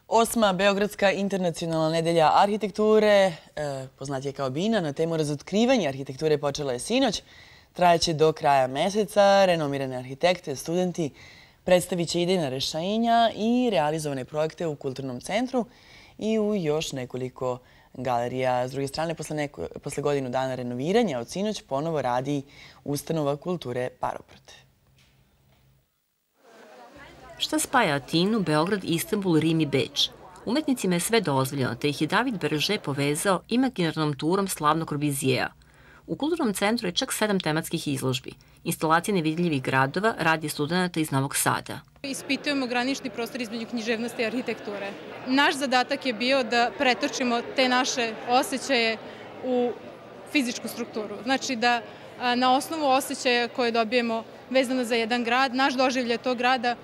Osma Beogradska internacionalna nedelja arhitekture, poznatija kao BINA, na temu razotkrivanja arhitekture počela je sinoć. Trajaće do kraja meseca. Renomirane arhitekte, studenti predstavit će idejna rešenja i realizovane projekte u kulturnom centru i u još nekoliko galerija. S druge strane, posle godinu dana renoviranja od sinoć ponovo radi ustanova kulture Parobrod. Šta spaja Atinu, Beograd, Istanbul, Rim i Beč? Umetnicima je sve dozvoljeno, te ih je David Berže povezao imaginarnom turom slavnog Korbizijeja. U kulturnom centru je čak 7 tematskih izložbi. Instalacije nevidljivih gradova, radi studenta iz Novog Sada. Ispitujemo granični prostor između književnosti i arhitekture. Naš zadatak je bio da pretočimo te naše osjećaje u fizičku strukturu. Znači da na osnovu osjećaja koje dobijemo vezano za jedan grad, naš doživljaj tog grada,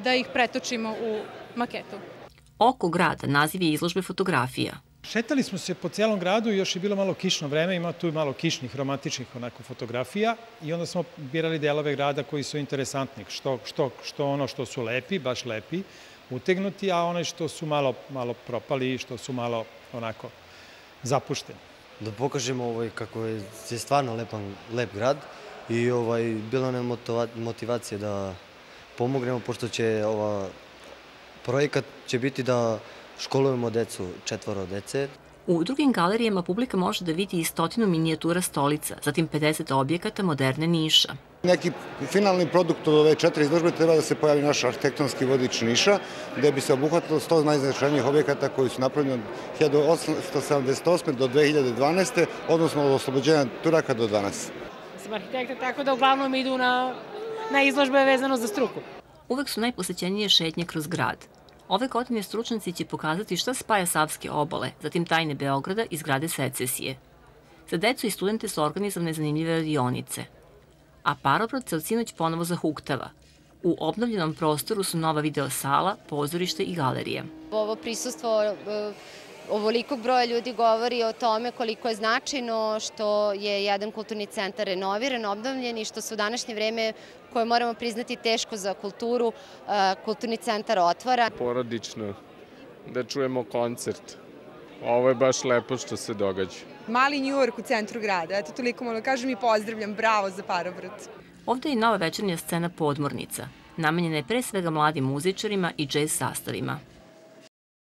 da ih pretočimo u maketu. Oko grada naziv je izložbe fotografija. Šetali smo se po cijelom gradu, još je bilo malo kišno vreme, ima tu malo kišnih, romantičnih fotografija i onda smo birali delove grada koji su interesantni, što ono što su lepi, baš lepi, utegnuti, a one što su malo propali, što su malo onako zapušteni. Da pokažemo kako je stvarno lep grad i bila nam motivacija da pomognemo, pošto će projekat će biti da školujemo decu, 4 dece. U drugim galerijama publika može da vidi i 100 minijatura stolica, zatim 50 objekata moderne Niša. Neki finalni produkt od ove 4 izložbe treba da se pojavi naš arhitektonski vodič Niša, gde bi se obuhvatilo 100 najznačajnijih objekata koji su napravljeni od 1878. do 2012. odnosno od oslobođenja Turaka do danas. Sam arhitekta, tako da uglavnom idu na izložbe vezano za struku. Uvek su najposećenije šetnje kroz grad. Ove godine stručnjaci će pokazati šta spaja Savske obale, zatim tajne Beograda i zgrade Secesije. Za decu i studente su organizovane zanimljive radionice. A Parobrod se od sinoć ponovo zahuktava. U obnovljenom prostoru su nova video sala, pozorište i galerije. Ovo prisustvo ovolikog broja ljudi govori o tome koliko je značajno što je jedan kulturni centar renoviran, obnovljen i što se u današnje vreme, koje moramo priznati teško za kulturu, kulturni centar otvara. Porodično, da čujemo koncert. Ovo je baš lepo što se događa. Mali Njujork u centru grada, eto toliko malo kažem i pozdravljam, bravo za Parobrod. Ovde je i nova večernja scena Podmornica. Namenjena je pre svega mladim muzičarima i džez sastavima.